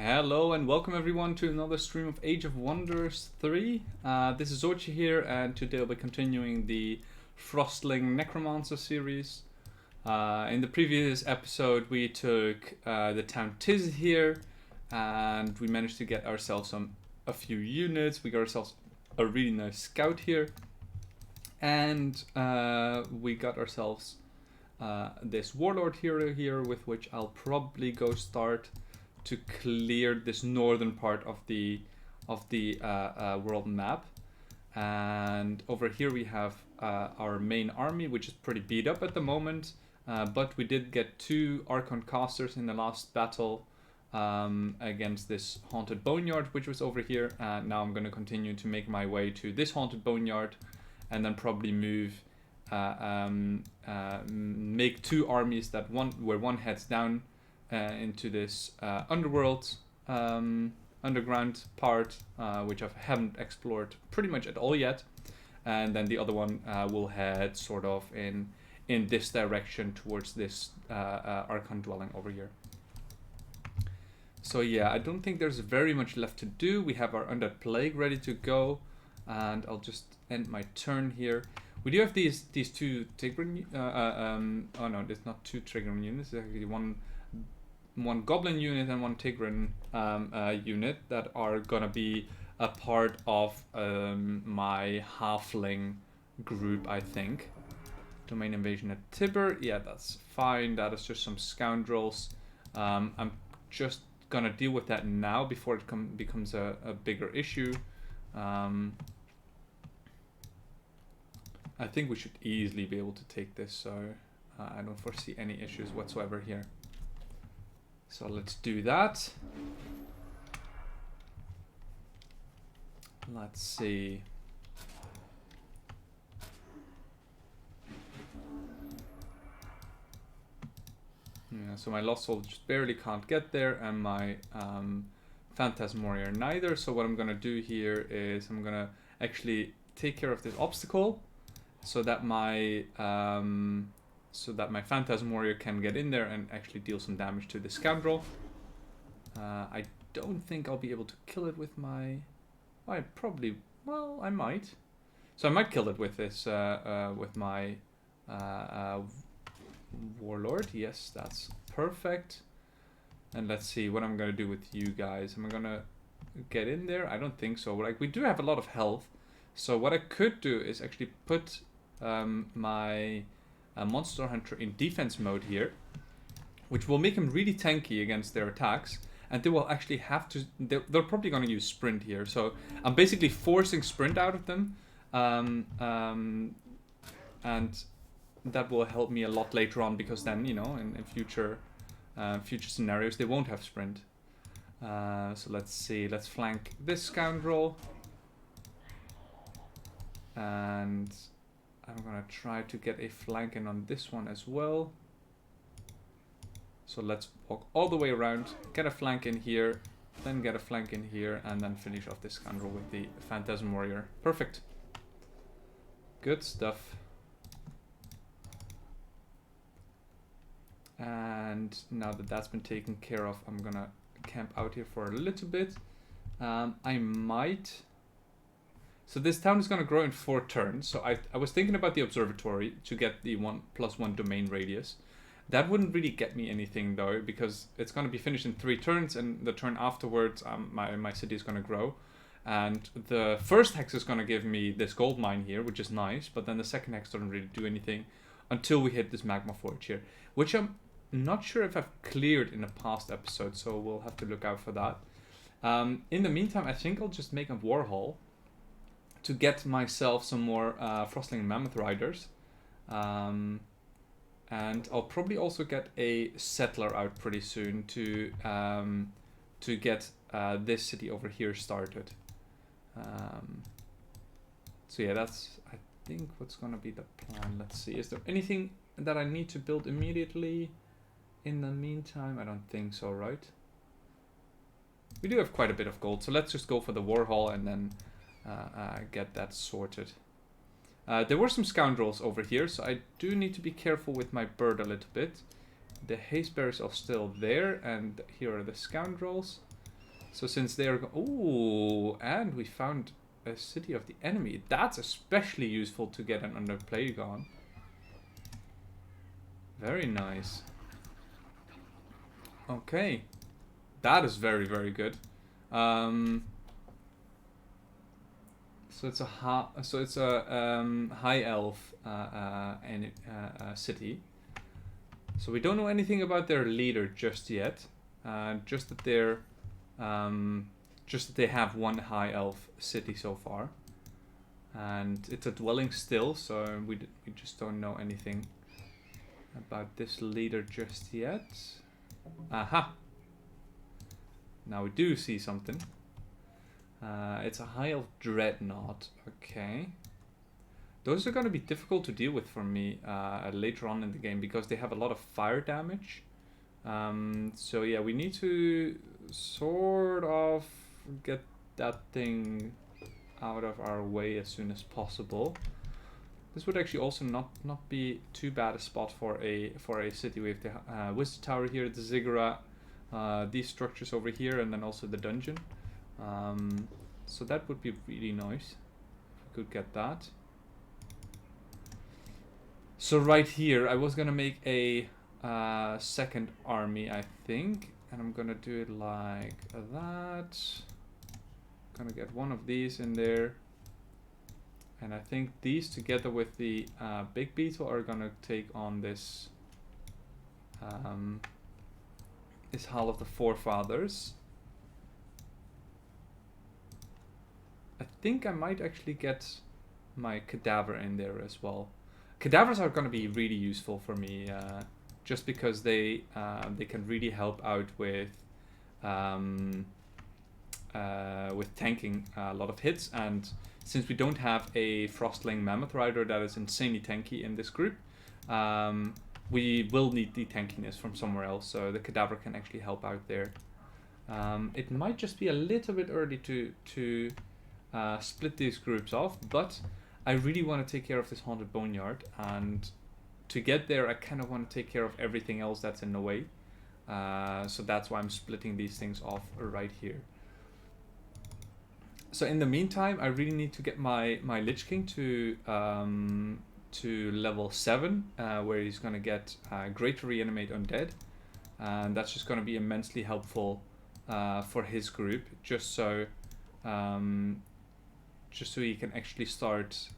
Hello and welcome everyone to another stream of Age of Wonders 3. This is Zorchi here, and today I'll be continuing the Frostling Necromancer series. In the previous episode we took the town Tiz here, and we managed to get ourselves a few units. We got ourselves a really nice scout here, and we got ourselves this warlord hero here, with which I'll probably go start to clear this northern part of the world map. And over here we have our main army, which is pretty beat up at the moment, but we did get 2 Archon casters in the last battle against this haunted boneyard, which was over here. And now I'm going to continue to make my way to this haunted boneyard, and then probably move make 2 armies, that where one heads down into this underworld, underground part, which I haven't explored pretty much at all yet, and then the other one will head sort of in this direction towards this Archon dwelling over here. So yeah, I don't think there's very much left to do. We have our Undead Plague ready to go, and I'll just end my turn here. We do have these 2 Tigran, oh no, there's not 2 Tigran units, there's actually one Goblin unit and 1 Tigran unit that are gonna be a part of my Halfling group, I think. Domain invasion at Tibber, yeah, that's fine. That is just some scoundrels. I'm just gonna deal with that now before it becomes a bigger issue. I think we should easily be able to take this, so I don't foresee any issues whatsoever here. So let's do that. Let's see. Yeah, so my Lost Soul just barely can't get there, and my Phantasm Warrior neither. So what I'm gonna do here is I'm gonna actually take care of this obstacle, so that my Phantasm Warrior can get in there and actually deal some damage to the scoundrel. I don't think I'll be able to kill it with my... I might. So I might kill it with this, with my Warlord. Yes, that's perfect. And let's see what I'm going to do with you guys. Am I going to get in there? I don't think so. Like, we do have a lot of health. So what I could do is actually put my Monster Hunter in defense mode here, which will make him really tanky against their attacks, and they will actually have to, they're probably going to use sprint here, so I'm basically forcing sprint out of them, and that will help me a lot later on, because then, you know, in future scenarios they won't have sprint. So let's see, let's flank this scoundrel, and I'm gonna try to get a flank in on this one as well. So let's walk all the way around, get a flank in here, then get a flank in here, and then finish off this scoundrel with the Phantasm Warrior. Perfect. Good stuff. And now that that's been taken care of, I'm gonna camp out here for a little bit. I might... So this town is going to grow in 4 turns. So I was thinking about the observatory to get the 1+1 domain radius. That wouldn't really get me anything though, because it's going to be finished in 3 turns, and the turn afterwards my city is going to grow. And the first hex is going to give me this gold mine here, which is nice, but then the second hex doesn't really do anything until we hit this magma forge here, which I'm not sure if I've cleared in a past episode, so we'll have to look out for that. In the meantime, I think I'll just make a war hall to get myself some more Frostling and Mammoth Riders. And I'll probably also get a settler out pretty soon to get this city over here started. So yeah, that's, I think, what's gonna be the plan. Let's see, is there anything that I need to build immediately in the meantime? I don't think so, right? We do have quite a bit of gold, so let's just go for the war hall and then get that sorted. There were some scoundrels over here, so I do need to be careful with my bird a little bit. The haste bearers are still there, and here are the scoundrels. So since they're... Ooh, and we found a city of the enemy. That's especially useful to get an under plague on. Very nice. Okay. That is very, very good. So it's a high elf city. So we don't know anything about their leader just yet. Just that they have one high elf city so far, and it's a dwelling still. So we just don't know anything about this leader just yet. Aha! Now we do see something. It's a high elf dreadnought. Okay. Those are going to be difficult to deal with for me later on in the game because they have a lot of fire damage. So yeah, we need to sort of get that thing out of our way as soon as possible. This would actually also not be too bad a spot for a city. We have the Wizard Tower here, the ziggurat, these structures over here, and then also the dungeon. So that would be really nice if we could get that. So right here, I was gonna make a second army, I think, and I'm gonna do it like that. Gonna get one of these in there, and I think these together with the big beetle are gonna take on this this Hall of the Forefathers. I think I might actually get my cadaver in there as well. Cadavers are going to be really useful for me, just because they can really help out with tanking a lot of hits. And since we don't have a Frostling Mammoth Rider that is insanely tanky in this group, we will need the tankiness from somewhere else. So the cadaver can actually help out there. It might just be a little bit early to split these groups off, but I really want to take care of this haunted boneyard, and to get there I kind of want to take care of everything else that's in the way. So that's why I'm splitting these things off right here. So in the meantime, I really need to get my Lich King to level 7, where he's going to get Greater Reanimate Undead, and that's just going to be immensely helpful for his group, just so he can actually start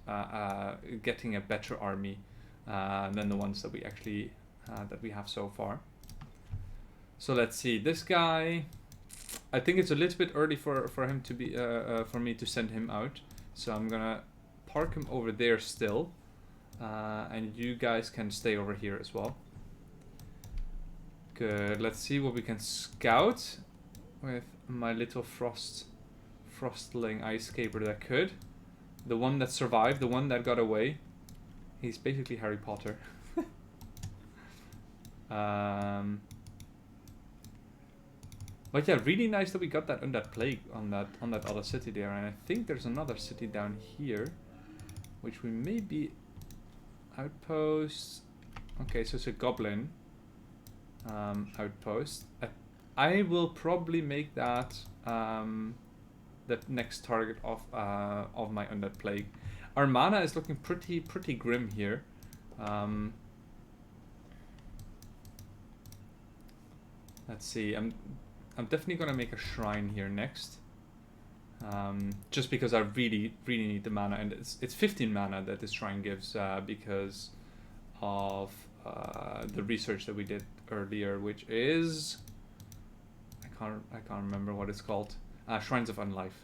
getting a better army than the ones that we actually that we have so far. So let's see, this guy, I think it's a little bit early for him to be for me to send him out. So I'm gonna park him over there still, and you guys can stay over here as well. Good. Let's see what we can scout with my little Frostling Ice Caper that could. The one that survived, the one that got away. He's basically Harry Potter. But yeah, really nice that we got that Undead Plague on that other city there. And I think there's another city down here, which we may be outpost. Okay, so it's a goblin outpost. I will probably make that the next target of my Undead Plague. Our mana is looking pretty grim here. Let's see. I'm definitely gonna make a shrine here next. Just because I really need the mana, and it's 15 mana that this shrine gives because of the research that we did earlier, which is I can't remember what it's called. Shrines of Unlife.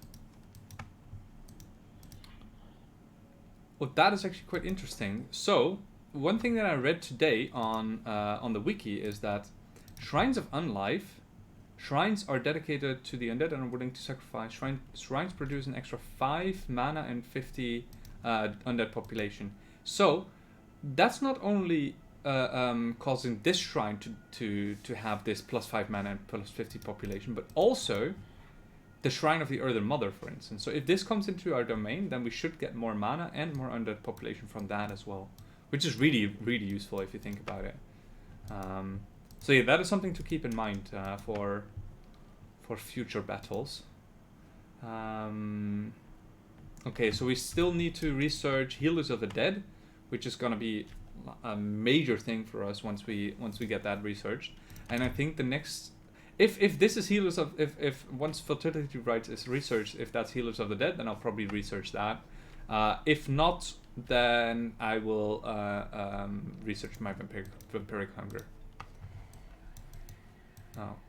Well, that is actually quite interesting. So one thing that I read today on the wiki is that Shrines of Unlife, shrines are dedicated to the undead and are willing to sacrifice. Shrines produce an extra 5 mana and 50 undead population. So that's not only causing this shrine to have this plus 5 mana and plus 50 population, but also the Shrine of the Earthen Mother, for instance. So if this comes into our domain, then we should get more mana and more undead population from that as well, which is really useful if you think about it. So yeah, that is something to keep in mind for for future battles. Okay, so we still need to research Healers of the Dead, which is gonna be a major thing for us once we get that researched. And I think the next, if this is Healers of, if once Fertility Rites is researched, if that's Healers of the Dead, then I'll probably research that. If not, then I will research my vampiric hunger.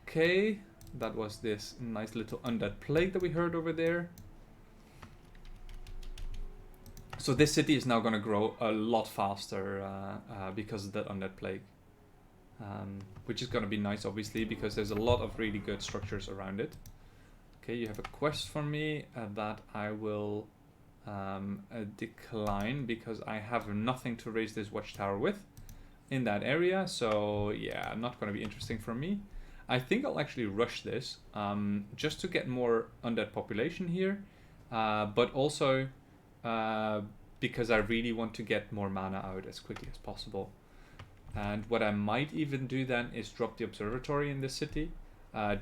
Okay, that was this nice little undead plague that we heard over there. So this city is now going to grow a lot faster because of that undead plague. Which is going to be nice, obviously, because there's a lot of really good structures around it. Okay, you have a quest for me that I will decline because I have nothing to raise this watchtower with in that area. So yeah, not going to be interesting for me. I think I'll actually rush this just to get more undead population here, but also because I really want to get more mana out as quickly as possible. And what I might even do then is drop the observatory in this city,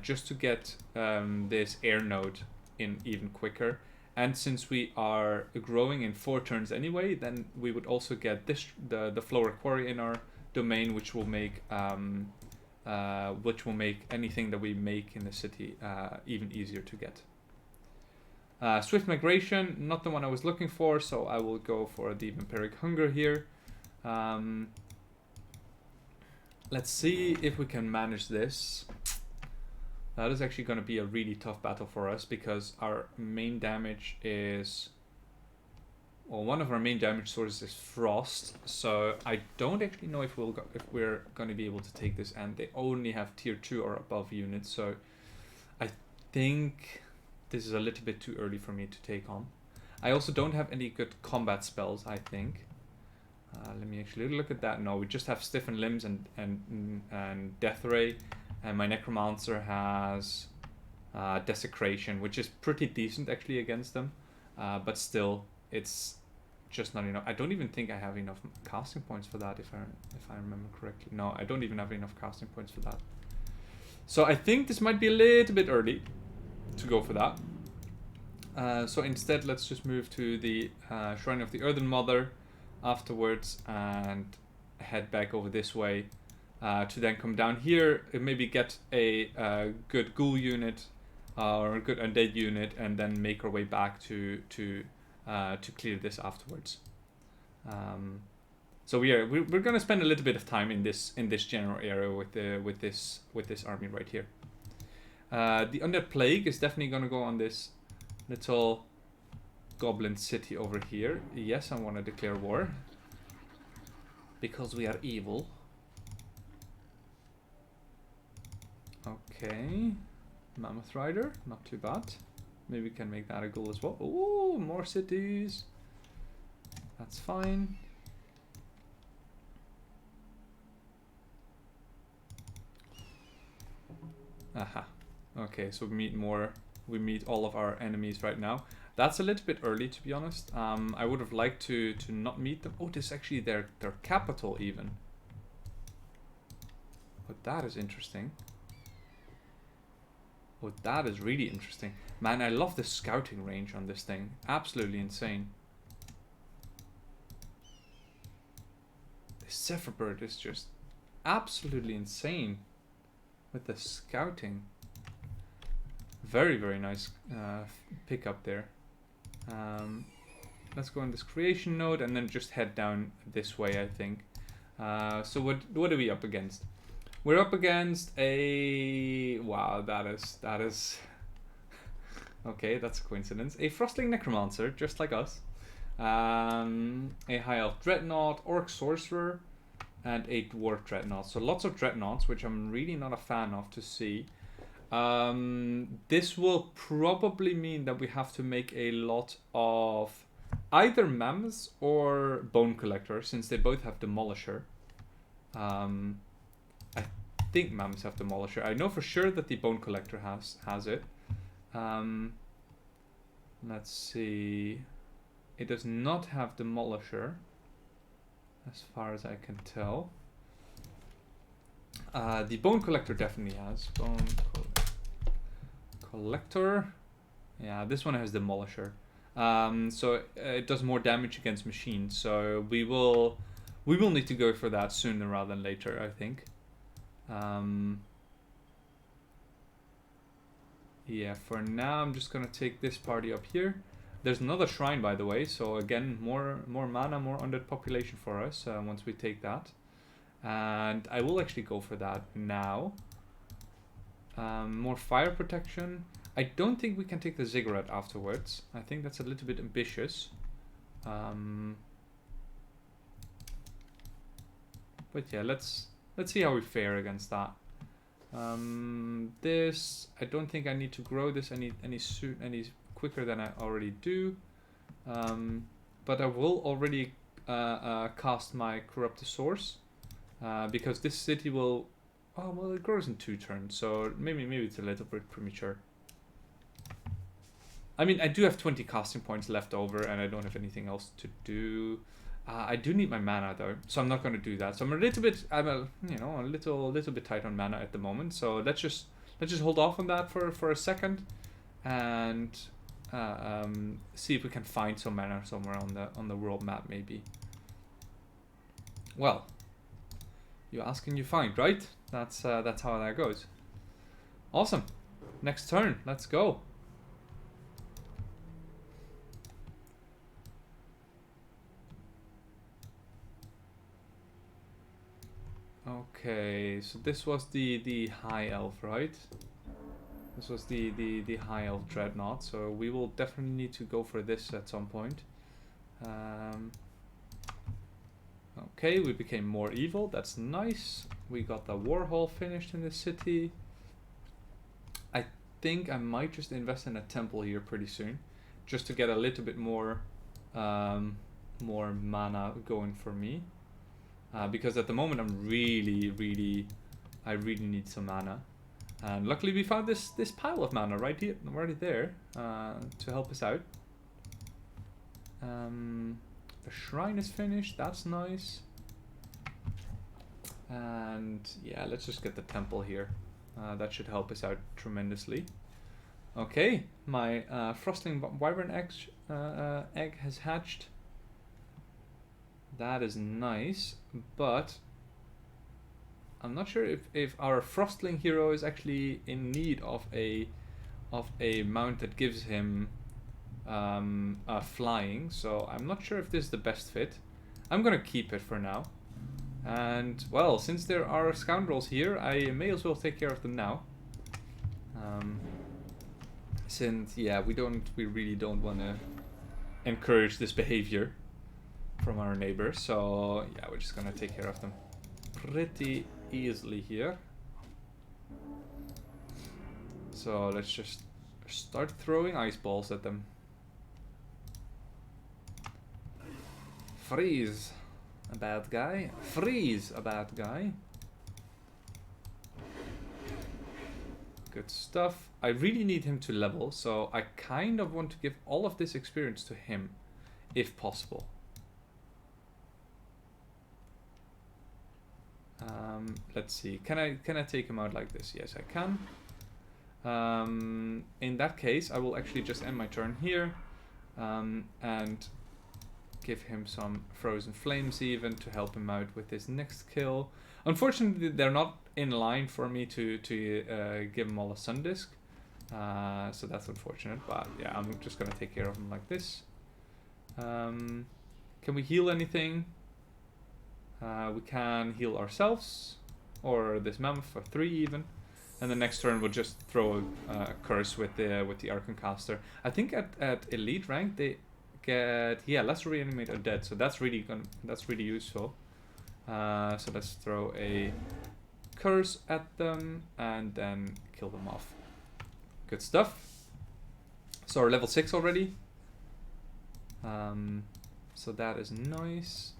just to get this air node in even quicker. And since we are growing in 4 turns anyway, then we would also get this the Flower Quarry in our domain, which will make anything that we make in the city even easier to get. Swift Migration, not the one I was looking for, so I will go for the Vampiric Hunger here. Let's see if we can manage this. That is actually going to be a really tough battle for us because our main damage is... Well, one of our main damage sources is Frost, so I don't actually know if we're going to be able to take this, and they only have tier 2 or above units, so I think this is a little bit too early for me to take on. I also don't have any good combat spells, I think. Let me actually look at that. No, we just have Stiffened Limbs and Death Ray, and my Necromancer has Desecration, which is pretty decent actually against them, but still, it's just not enough. I don't even think I have enough casting points for that, if I remember correctly. No, I don't even have enough casting points for that. So I think this might be a little bit early to go for that. So instead, let's just move to the Shrine of the Earthen Mother afterwards and head back over this way to then come down here and maybe get a good ghoul unit or a good undead unit, and then make our way back to clear this afterwards. So we're going to spend a little bit of time in this general area with this army right here. The Undead Plague is definitely going to go on this little goblin city over here. Yes, I want to declare war because we are evil. Okay, Mammoth Rider, not too bad. Maybe we can make that a goal as well. Oh, more cities. That's fine. Aha. Okay, so we meet all of our enemies right now. That's a little bit early, to be honest. I would have liked to not meet them. Oh, this is actually their capital even. But that is interesting. Oh, that is really interesting. Man, I love the scouting range on this thing. Absolutely insane. The Zephyrbird is just absolutely insane with the scouting. Very, very nice pickup there. Let's go on this creation node and then just head down this way, I think. So what are we up against? We're up against a... Wow, that is... Okay, that's a coincidence. A Frostling Necromancer, just like us. A High Elf Dreadnought, Orc Sorcerer, and a Dwarf Dreadnought. So lots of Dreadnoughts, which I'm really not a fan of to see. This will probably mean that we have to make a lot of either Mammoths or Bone Collector, since they both have Demolisher. I think Mammoths have Demolisher. I know for sure that the Bone Collector has it. Let's see. It does not have Demolisher, as far as I can tell. The Bone Collector definitely has. Bone Collector. Collector. Yeah, this one has Demolisher. So it does more damage against machines. So we will need to go for that sooner rather than later, I think. Yeah, for now I'm just gonna take this party up here. There's another shrine, by the way. So again, more mana, more undead population for us once we take that. And I will actually go for that now. More fire protection. I don't think we can take the ziggurat afterwards. I think that's a little bit ambitious. But yeah, let's see how we fare against that. This, I don't think I need to grow this any quicker than I already do. But I will already cast my Corrupted Source because this city will. Oh well, it grows in 2 turns, so maybe it's a little bit premature. I mean, I do have 20 casting points left over, and I don't have anything else to do. I do need my mana though, so I'm not going to do that. So I'm a little bit tight on mana at the moment. So let's just hold off on that for a second, and see if we can find some mana somewhere on the world map maybe. Well, you ask and you find, right? That's how that goes. Awesome. Next turn, let's go. Okay, so this was the high elf, right? This was the high elf dreadnought, so we will definitely need to go for this at some point. Okay, we became more evil, that's nice. We got the war hall finished in the city. I think I might just invest in a temple here pretty soon, just to get a little bit more mana going for me. Because at the moment I really need some mana, and luckily we found this pile of mana right there to help us out. The shrine is finished, that's nice. And yeah, let's just get the temple here. That should help us out tremendously. Okay, my Frostling Wyvern egg has hatched. That is nice, but I'm not sure if our Frostling hero is actually in need of a mount that gives him flying. So I'm not sure if this is the best fit. I'm gonna keep it for now. And well, since there are scoundrels here, I may as well take care of them now. Since yeah, we really don't want to encourage this behavior from our neighbors, so yeah, we're just gonna take care of them pretty easily here. So let's just start throwing ice balls at them. Freeze, a bad guy. Freeze, a bad guy. Good stuff. I really need him to level, so I kind of want to give all of this experience to him, if possible. Let's see. Can I take him out like this? Yes, I can. In that case, I will actually just end my turn here, and give him some frozen flames even to help him out with his next kill. Unfortunately, they're not in line for me to give them all a sun disc, so that's unfortunate. But yeah, I'm just gonna take care of them like this. Can we heal anything? We can heal ourselves, or this mammoth for 3 even, and the next turn we'll just throw a curse with the Archon caster. I think at elite rank they get let's reanimate a dead, so that's really useful. So let's throw a curse at them and then kill them off. Good stuff. So we're level 6 already. So that is nice.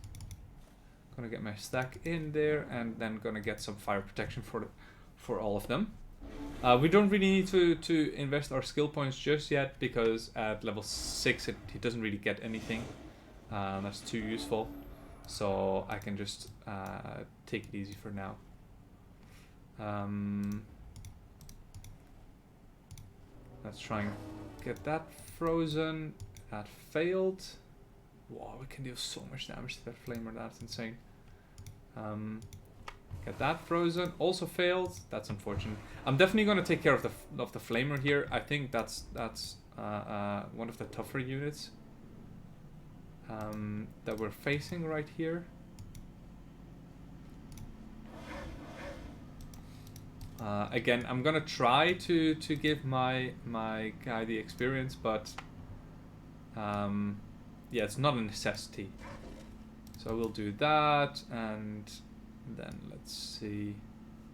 Gonna get my stack in there and then gonna get some fire protection for all of them. We don't really need to invest our skill points just yet, because at level 6 he doesn't really get anything. That's too useful. So I can just take it easy for now. Let's try and get that frozen. That failed. Wow, we can deal so much damage to that flamer. That's insane. Get that frozen. Also failed. That's unfortunate. I'm definitely going to take care of the flamer here. I think that's one of the tougher units that we're facing right here. Again, I'm gonna try to give my guy the experience, but yeah, it's not a necessity. So I will do that, and then let's see.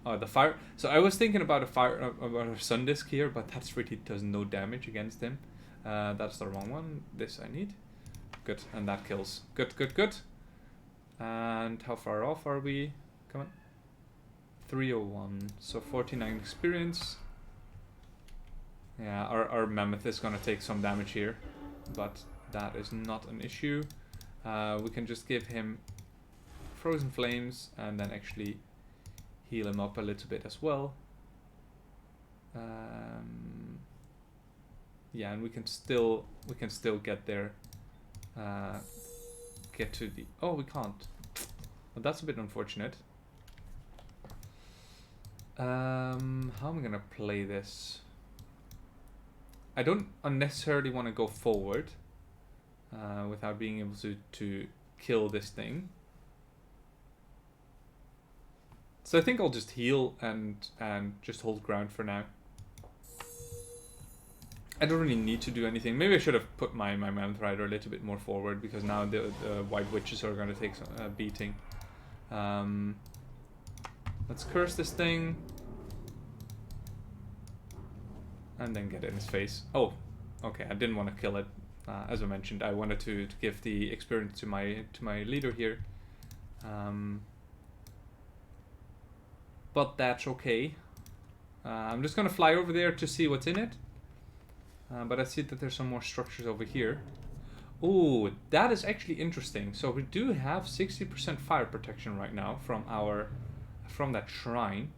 Oh, the fire. So I was thinking about a sun disc here, but that really does no damage against him. That's the wrong one. This I need. Good, and that kills. Good, good, good. And how far off are we? Come on. 301, so 49 experience. Yeah, our mammoth is gonna take some damage here, but that is not an issue. We can just give him frozen flames and then actually heal him up a little bit as well. Yeah, and we can still get there. Get to the. Oh, we can't. Well, that's a bit unfortunate. How am I gonna play this? I don't unnecessarily want to go forward without being able to kill this thing. So I think I'll just heal and just hold ground for now. I don't really need to do anything. Maybe I should have put my Mammoth Rider a little bit more forward, because now the White Witches are going to take a beating. Let's curse this thing. And then get in his face. Oh, okay, I didn't want to kill it. As I mentioned, I wanted to give the experience to my leader here. But that's okay. I'm just going to fly over there to see what's in it. But I see that there's some more structures over here. Ooh, that is actually interesting. So we do have 60% fire protection right now from that shrine.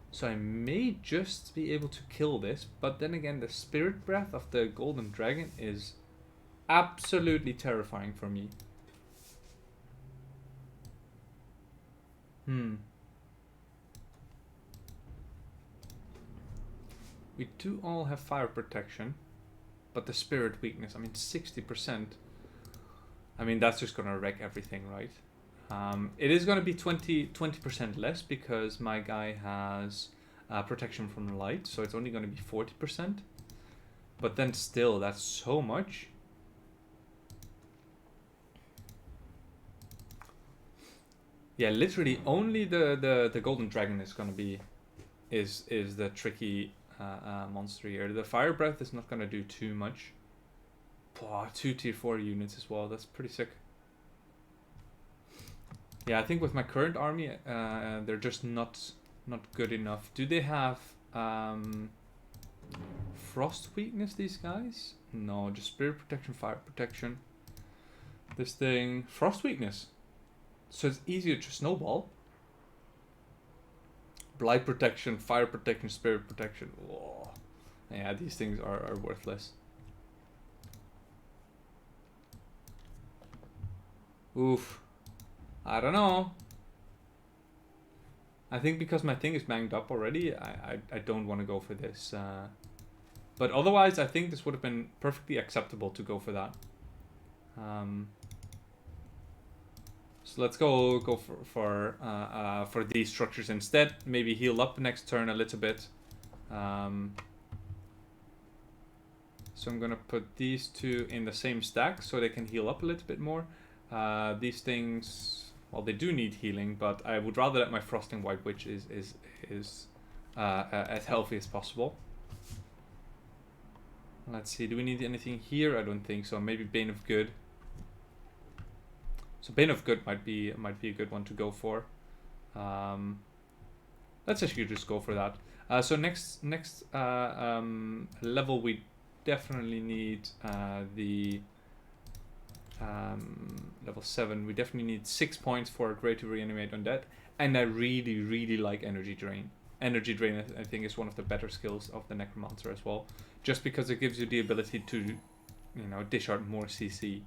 So I may just be able to kill this, but then again, the spirit breath of the golden dragon is absolutely terrifying for me. We do all have fire protection, but the spirit weakness, I mean 60%, I mean that's just gonna wreck everything, right? It is gonna be 20% less because my guy has protection from light, so it's only gonna be 40%. But then still, that's so much. Yeah, literally only the golden dragon is gonna be is the tricky monster here. The fire breath is not gonna do too much. 2 tier 4 units as well. That's pretty sick. Yeah, I think with my current army, they're just not good enough. Do they have frost weakness, these guys? No, just spirit protection, fire protection. This thing, frost weakness. So it's easier to snowball. Blight protection, fire protection, spirit protection. Whoa. Yeah, these things are worthless. Oof. I don't know. I think because my thing is banged up already, I don't want to go for this. But otherwise, I think this would have been perfectly acceptable to go for that. So let's go for these structures instead. Maybe heal up next turn a little bit. So I'm gonna put these two in the same stack so they can heal up a little bit more. These things, well, they do need healing, but I would rather that my Frosting White Witch is as healthy as possible. Let's see, do we need anything here? I don't think so. Maybe Bane of Good. So Bane of Good might be a good one to go for. Let's actually just go for that. So next level we definitely need the level 7. We definitely need 6 points for a Great to Reanimate Undead, and I really like Energy Drain. Energy Drain, I think, is one of the better skills of the Necromancer as well. Just because it gives you the ability to, you know, dish out more CC.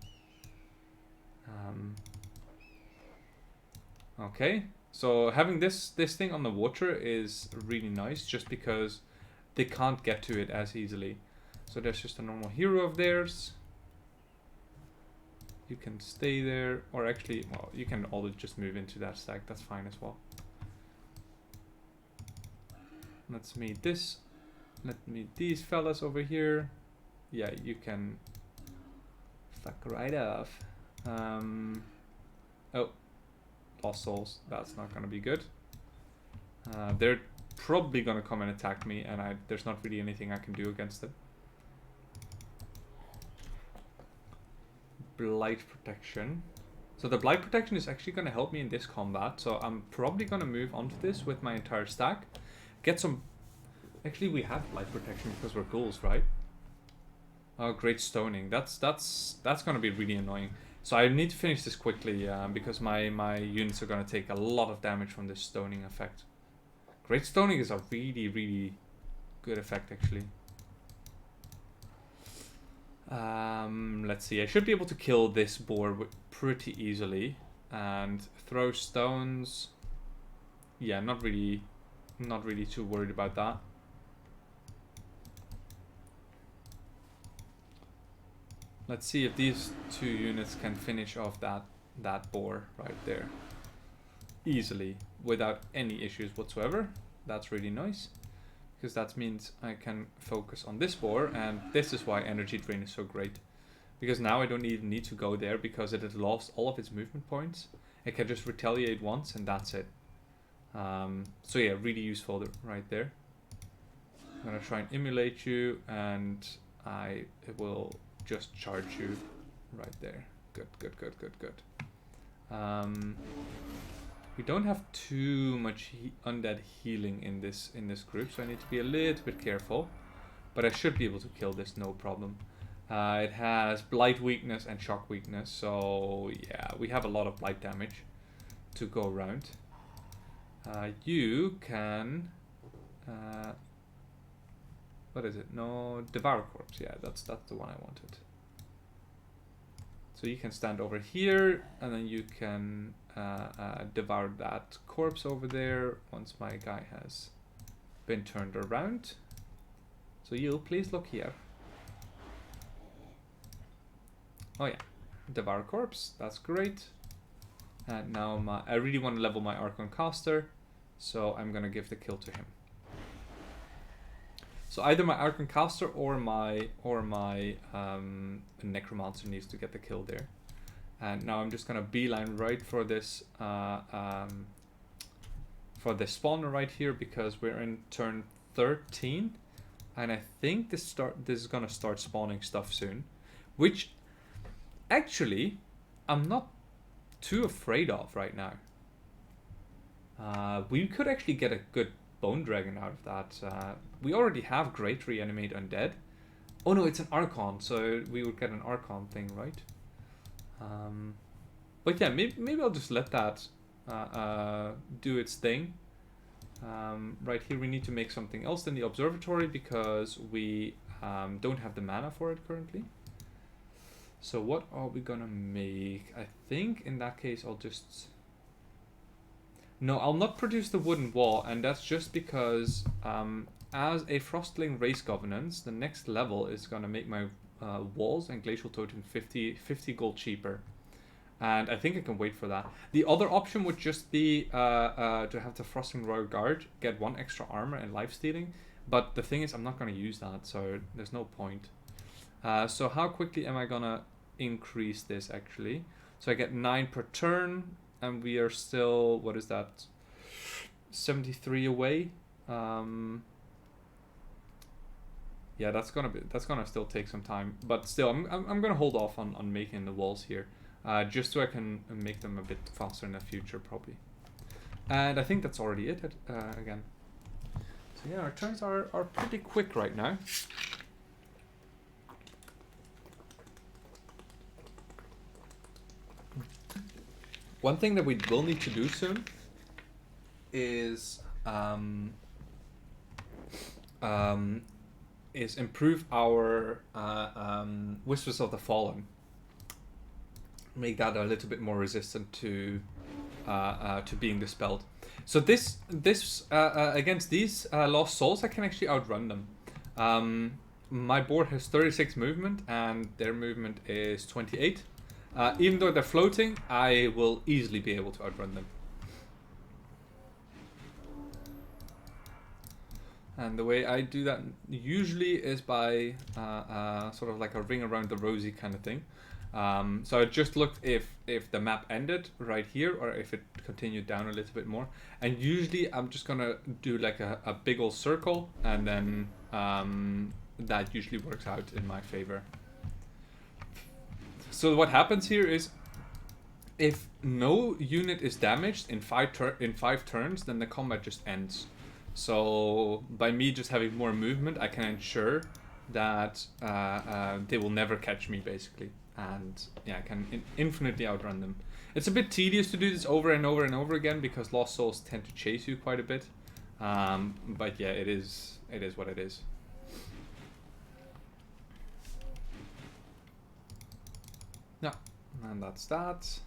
Okay, so having this thing on the water is really nice, just because they can't get to it as easily. So there's just a normal hero of theirs. You can stay there, or actually, well, you can always just move into that stack. That's fine as well. Let's meet this. Let me meet these fellas over here. Yeah, you can fuck right off. Oh, Lost Souls. That's not gonna be good. They're probably gonna come and attack me, and there's not really anything I can do against it. Blight Protection. So the Blight Protection is actually gonna help me in this combat. So I'm probably gonna move onto this with my entire stack. Get some. Actually, we have Blight Protection because we're ghouls, right? Oh, Great Stoning. That's gonna be really annoying. So I need to finish this quickly because my units are gonna take a lot of damage from this stoning effect. Great Stoning is a really, really good effect, actually. Let's see. I should be able to kill this boar pretty easily and throw stones. Yeah, not really too worried about that. Let's see if these two units can finish off that boar right there easily without any issues whatsoever. That's really nice, because that means I can focus on this boar, and this is why Energy Drain is so great. Because now I don't even need to go there because it has lost all of its movement points. It can just retaliate once and that's it. So yeah, really useful right there. I'm gonna try and emulate you, and I will just charge you right there. Good. We don't have too much undead healing in this group, so I need to be a little bit careful. But I should be able to kill this, no problem. It has Blight weakness and Shock weakness, so yeah, we have a lot of Blight damage to go around. You can... what is it? No, Devour Corpse. Yeah, that's the one I wanted. So you can stand over here, and then you can devour that corpse over there once my guy has been turned around. So you please look here. Oh yeah, Devour Corpse. That's great. And now I really want to level my Archon Caster, so I'm gonna give the kill to him. So either my Archon Caster or my Necromancer needs to get the kill there. And now I'm just gonna beeline right for this spawner right here, because we're in turn 13, and I think this is gonna start spawning stuff soon, which actually I'm not too afraid of right now. We could actually get a good Bone Dragon out of that. We already have Great Reanimate Undead. Oh no, it's an Archon, so we would get an Archon thing, right? But yeah, maybe I'll just let that do its thing. Right here we need to make something else than the observatory, because we don't have the mana for it currently. So what are we gonna make? I think in that case I'll just... No, I'll not produce the wooden wall, and that's just because as a Frostling race governance, the next level is gonna make my walls and glacial totem 50 gold cheaper. And I think I can wait for that. The other option would just be to have the Frostling Royal Guard get 1 extra armor and life stealing. But the thing is, I'm not going to use that, so there's no point. So how quickly am I going to increase this, actually? So I get 9 per turn, and we are still, what is that? 73 away. Yeah, that's gonna still take some time. But still, I'm gonna hold off on making the walls here. Just so I can make them a bit faster in the future, probably. And I think that's already it again. So yeah, our turns are pretty quick right now. One thing that we will need to do soon is is improve our Whispers of the Fallen. Make that a little bit more resistant to being dispelled. So this against these Lost Souls, I can actually outrun them. My board has 36 movement, and their movement is 28. Even though they're floating, I will easily be able to outrun them. And the way I do that usually is by sort of like a ring around the rosy kind of thing. So I just looked if the map ended right here or if it continued down a little bit more. And usually I'm just gonna do like a big old circle, and then that usually works out in my favor. So what happens here is, if no unit is damaged in 5 turns, then the combat just ends. So by me just having more movement, I can ensure that they will never catch me, basically. And yeah, I can infinitely outrun them. It's a bit tedious to do this over and over and over again because Lost Souls tend to chase you quite a bit. But yeah, it is what it is. Yeah, and that's that.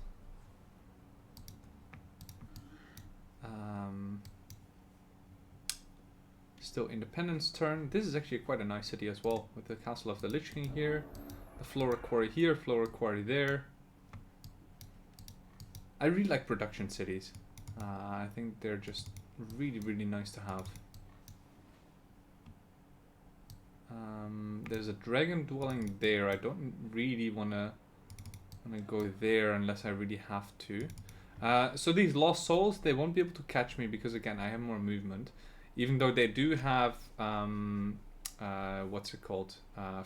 Still Independence turn. This is actually quite a nice city as well, with the Castle of the Lich King here, the Flora Quarry here, Flora Quarry there. I really like production cities. I think they're just really, really nice to have. There's a dragon dwelling there. I don't really wanna go there unless I really have to. So these Lost Souls, they won't be able to catch me because again I have more movement. Even though they do have what's it called,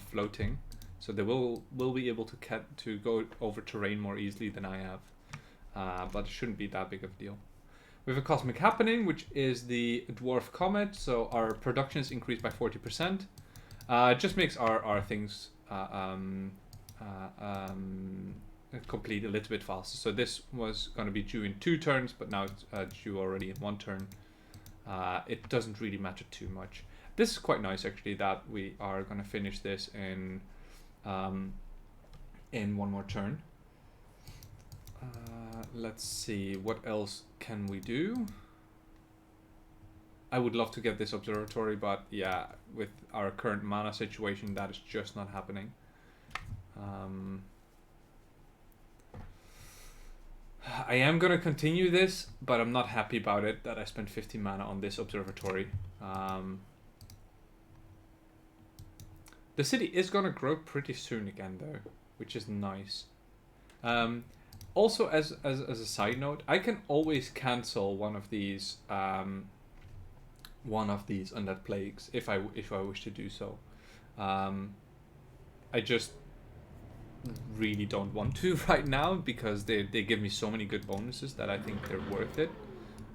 floating, so they will be able to go over terrain more easily than I have, but it shouldn't be that big of a deal. We have a Cosmic Happening, which is the Dwarf Comet, so our production is increased by 40%. It just makes our things complete a little bit faster. So this was going to be due in 2 turns, but now it's due already in 1 turn. It doesn't really matter too much. This is quite nice actually, that we are going to finish this in 1 more turn. Let's see, what else can we do? I would love to get this observatory, but yeah, with our current mana situation, that is just not happening. I am going to continue this, but I'm not happy about it that I spent 50 mana on this observatory. The city is going to grow pretty soon again though, which is nice. Also, as a side note, I can always cancel one of these undead plagues if I wish to do so. I just really don't want to right now because they give me so many good bonuses that I think they're worth it.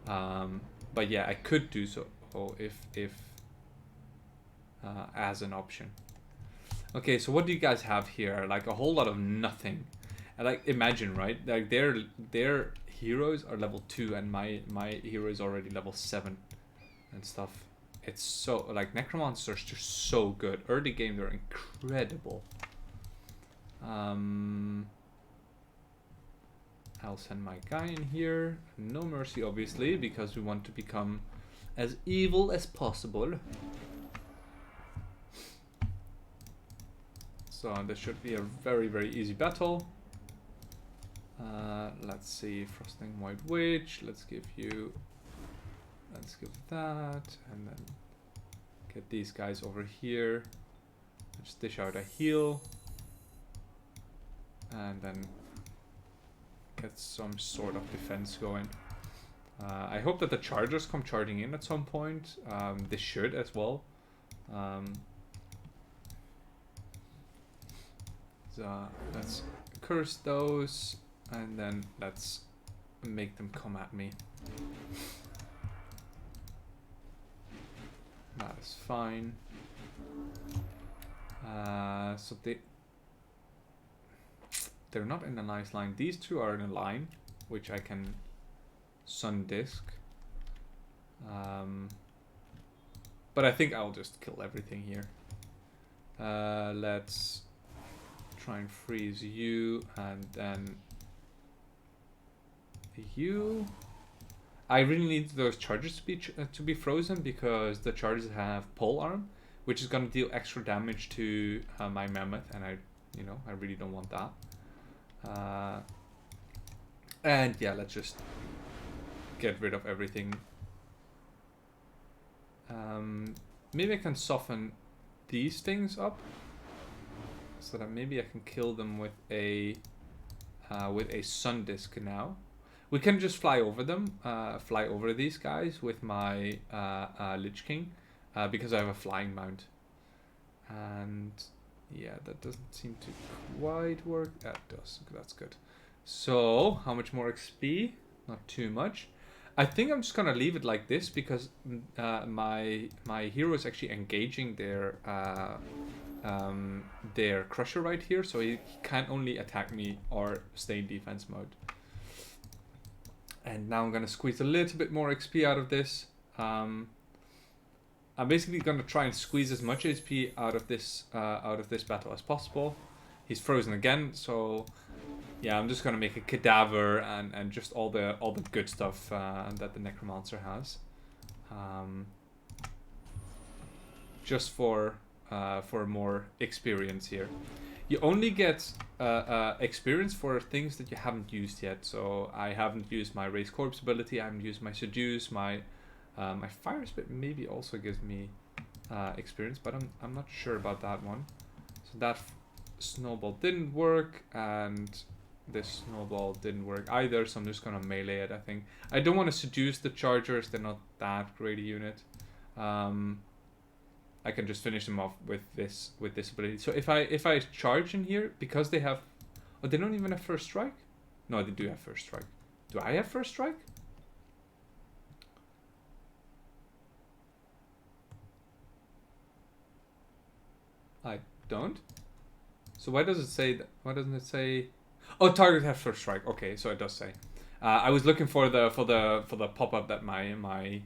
But yeah, I could do so if as an option. Okay, so what do you guys have here? Like a whole lot of nothing. And like, imagine, right? Like their heroes are level 2 and my hero is already level 7 and stuff. It's so, like, Necromancers are just so good. Early game, they're incredible. I'll send my guy in here. No mercy, obviously, because we want to become as evil as possible. So this should be a very, very easy battle. Let's see, Frostling White Witch. Let's give that, and then get these guys over here. Just dish out a heal, and then get some sort of defense going. I hope that the chargers come charging in at some point. They should as well. So let's curse those, and then let's make them come at me. That is fine. So they're not in a nice line. These two are in a line, which I can sun disc. But I think I'll just kill everything here. Let's try and freeze you, and then you. I really need those charges to be frozen because the charges have pole arm, which is gonna deal extra damage to my mammoth, and I really don't want that. And yeah, let's just get rid of everything. Maybe I can soften these things up so that maybe I can kill them with a sun disc now. We can just fly over them, fly over these guys with my Lich King, because I have a flying mount. And yeah, that doesn't seem to quite work. That does. That's good. So, how much more XP? Not too much. I think I'm just gonna leave it like this because my hero is actually engaging their crusher right here, so he can only attack me or stay in defense mode. And now I'm gonna squeeze a little bit more XP out of this. I'm basically gonna try and squeeze as much XP out of this battle as possible. He's frozen again, so yeah, I'm just gonna make a cadaver and just all the good stuff that the Necromancer has, just for more experience here. You only get experience for things that you haven't used yet. So I haven't used my Raise Corpse ability. I haven't used my Seduce. My Fire Spit maybe also gives me experience, but I'm not sure about that one. So that snowball didn't work, and this snowball didn't work either. So I'm just gonna melee it. I think I don't want to seduce the chargers. They're not that great a unit. I can just finish them off with this ability. So if I charge in here, because they have, oh, they don't even have first strike. No, they do have first strike. Do I have first strike? I don't. So why does it say that? Why doesn't it say? Oh, target has first strike. Okay, so it does say. I was looking for the pop up that my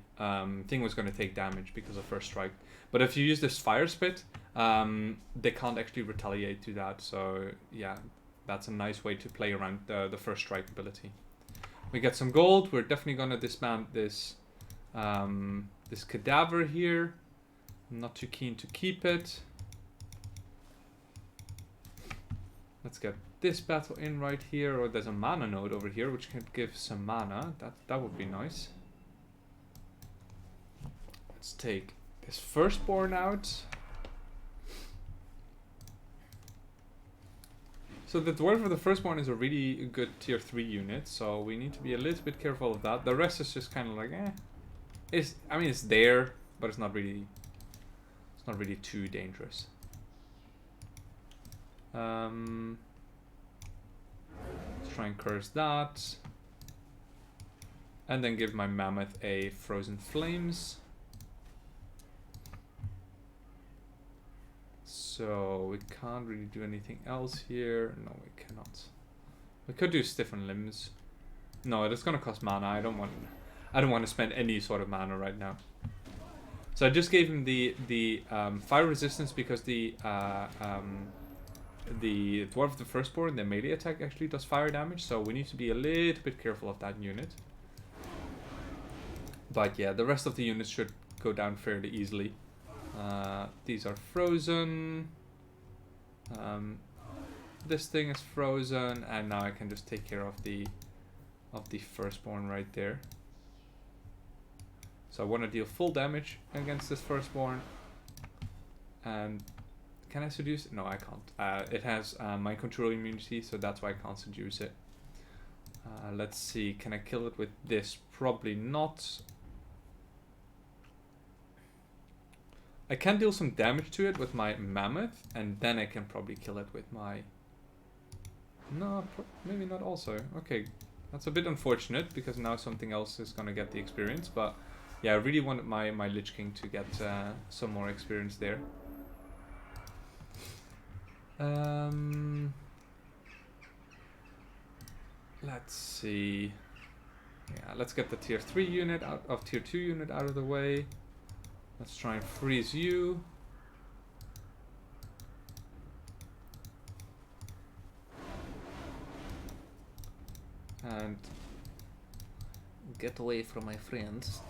thing was going to take damage because of first strike. But if you use this Fire Spit, they can't actually retaliate to that. So yeah, that's a nice way to play around the first strike ability. We get some gold. We're definitely going to dismount this this cadaver here. I'm not too keen to keep it. Let's get this battle in right here, or there's a mana node over here which can give some mana. That would be nice. Let's take this firstborn out. So the dwarf of the firstborn is a really good tier 3 unit, so we need to be a little bit careful of that. The rest is just kind of like I mean it's there, but it's not really too dangerous. Let's try and curse that. And then give my mammoth a frozen flames. So we can't really do anything else here. No, we cannot. We could do stiffen limbs. No, it's gonna cost mana. I don't want to spend any sort of mana right now. So I just gave him the fire resistance because the dwarf of the firstborn, the melee attack actually does fire damage, so we need to be a little bit careful of that unit. But yeah, the rest of the units should go down fairly easily. These are frozen. This thing is frozen, and now I can just take care of the firstborn right there. So I want to deal full damage against this firstborn. And can I seduce it? No, I can't. It has mind control immunity, so that's why I can't seduce it. Let's see, can I kill it with this? Probably not. I can deal some damage to it with my mammoth, and then I can probably kill it with my... No, maybe not also. Okay, that's a bit unfortunate, because now something else is gonna get the experience, but yeah, I really wanted my Lich King to get some more experience there. Let's see. Yeah, let's get the tier 3 unit out of tier 2 unit out of the way. Let's try and freeze you. And get away from my friends.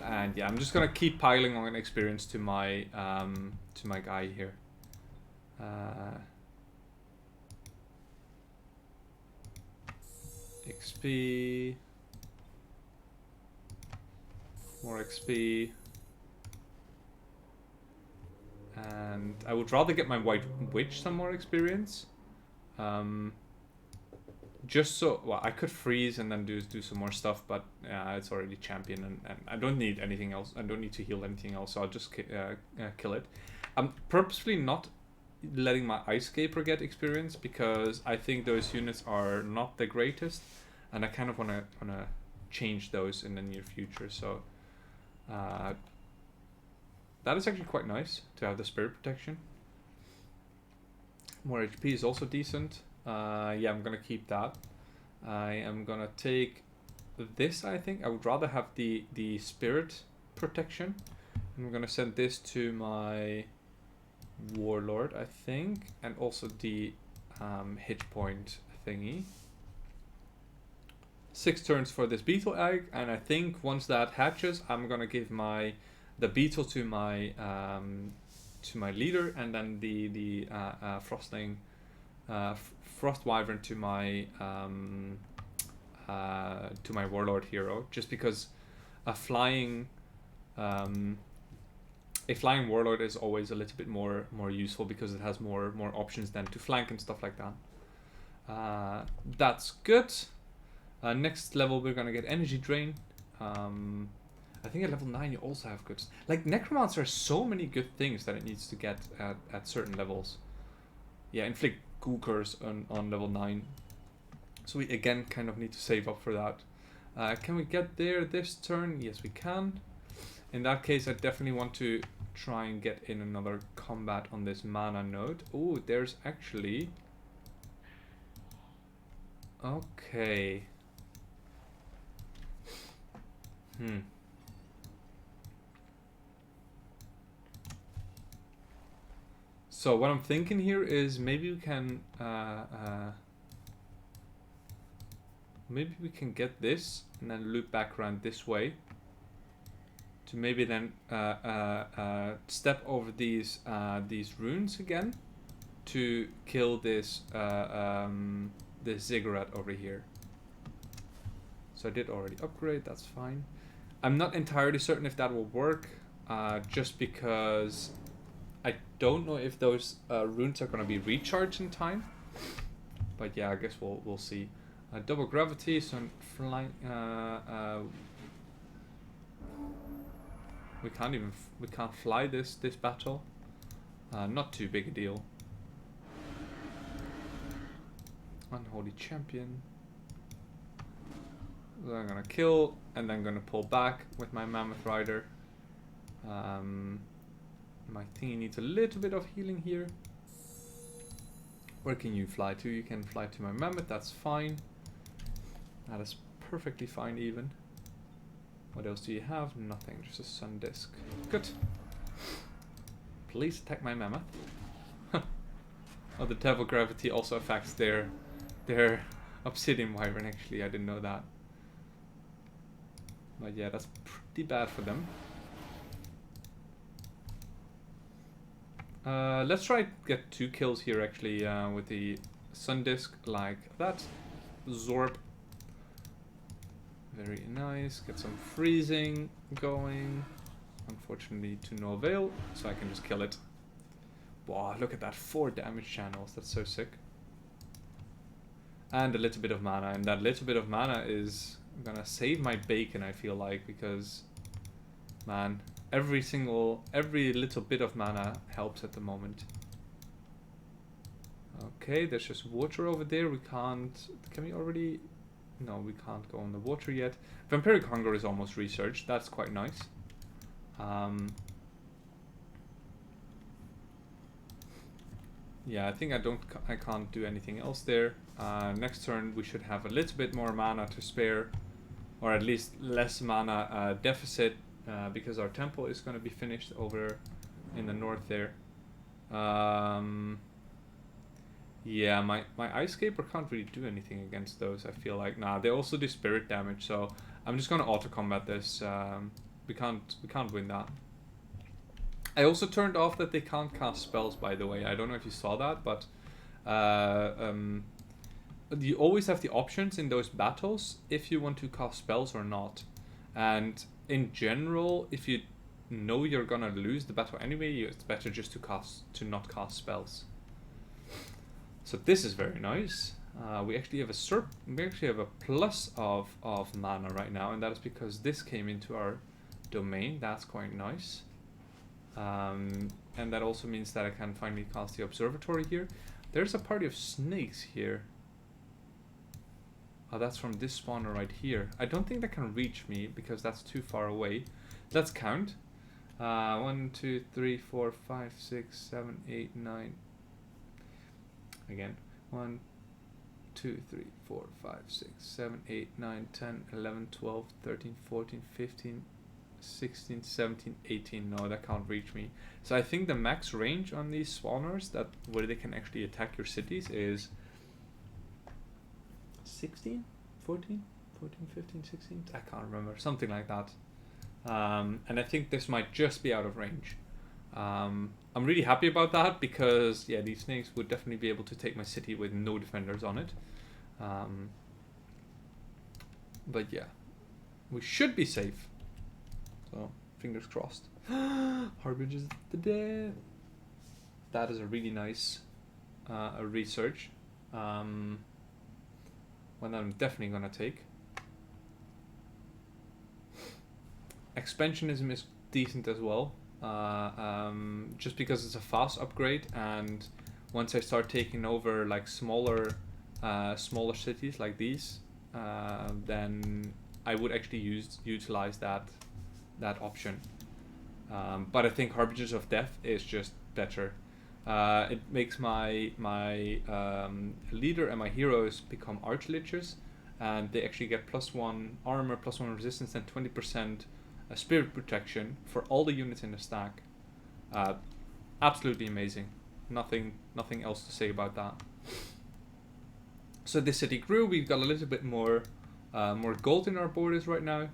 And yeah, I'm just gonna keep piling on experience to my guy here. XP, more XP, and I would rather get my White Witch some more experience. Just so, well, I could freeze and then do some more stuff, but it's already champion, and I don't need anything else. I don't need to heal anything else, so I'll just kill it. I'm purposefully not letting my Ice Scaper get experience because I think those units are not the greatest, and I kind of wanna change those in the near future. So that is actually quite nice to have the Spirit Protection. More HP is also decent. Yeah, I'm gonna keep that. I am gonna take this. I think I would rather have the Spirit Protection. I'm gonna send this to my Warlord, I think, and also the hit point thingy. 6 turns for this beetle egg, and I think once that hatches, I'm gonna give the beetle to my leader, and then the Frostling Frost Wyvern to my Warlord hero, just because a flying Warlord is always a little bit more useful because it has more options than to flank and stuff like that. That's good. Next level we're gonna get Energy Drain. I think at level 9 you also have good. Like Necromancer has so many good things that it needs to get at certain levels. Yeah, Inflict Ghoul Curse on level 9. So we again kind of need to save up for that. Can we get there this turn? Yes, we can. In that case, I definitely want to try and get in another combat on this mana node. Oh, there's actually... Okay. So what I'm thinking here is maybe we can get this and then loop back around this way to maybe then step over these runes again to kill this this ziggurat over here. So I did already upgrade, that's fine. I'm not entirely certain if that will work, just because I don't know if those runes are going to be recharged in time. But yeah, I guess we'll see. Double gravity, so I'm flying. We can't fly this battle. Not too big a deal. Unholy Champion. So I'm gonna kill and then gonna pull back with my Mammoth Rider. My thingy needs a little bit of healing here. Where can you fly to? You can fly to my Mammoth, that's fine. That is perfectly fine even. What else do you have? Nothing, just a Sun Disk. Good. Please attack my Mammoth. Oh, the Devil Gravity also affects their Obsidian Wyvern, actually, I didn't know that. But yeah, that's pretty bad for them. Let's try to get 2 kills here actually with the Sun Disk like that. Zorb. Very nice. Get some freezing going. Unfortunately to no avail, so I can just kill it. Wow, look at that. 4 damage channels. That's so sick. And a little bit of mana. And that little bit of mana is gonna save my bacon, I feel like, because, man, every little bit of mana helps at the moment. Okay, there's just water over there. We can't... Can we already... No, we can't go on the water yet. Vampiric Hunger is almost researched. That's quite nice. Yeah, I think I can't do anything else there. Next turn we should have a little bit more mana to spare, or at least less mana deficit because our temple is going to be finished over in the north there. Yeah, my Ice Scaper can't really do anything against those, I feel like. Nah, they also do spirit damage, so I'm just gonna auto combat this. We can't win that. I also turned off that they can't cast spells, by the way. I don't know if you saw that, but you always have the options in those battles if you want to cast spells or not. And in general, if you know you're gonna lose the battle anyway, it's better just to not cast spells. So this is very nice. We actually have a plus of mana right now, and that is because this came into our domain. That's quite nice. And that also means that I can finally cast the observatory here. There's a party of snakes here. Oh, that's from this spawner right here. I don't think that can reach me because that's too far away. Let's count. 1, 2, 3, 4, 5, 6, 7, 8, 9. Again. 1, 2, 3, 4, 5, 6, 7, 8, 9, 10, 11, 12, 13, 14, 15, 16, 17, 18. No, that can't reach me. So I think the max range on these spawners where they can actually attack your cities is 16, 14, 15, 16. I can't remember. Something like that. And I think this might just be out of range. I'm really happy about that because, yeah, these snakes would definitely be able to take my city with no defenders on it. But yeah, we should be safe. So, fingers crossed. Harbingers of the Dead. That is a really nice research. One that I'm definitely going to take. Expansionism is decent as well. Just because it's a fast upgrade, and once I start taking over like smaller cities like these, then I would actually utilize that option. But I think Harbingers of Death is just better. It makes my leader and my heroes become archlichers, and they actually get +1 armor, +1 resistance, and 20% spirit protection for all the units in the stack. Absolutely amazing. Nothing else to say about that. So this city grew. We've got a little bit more gold in our borders right now.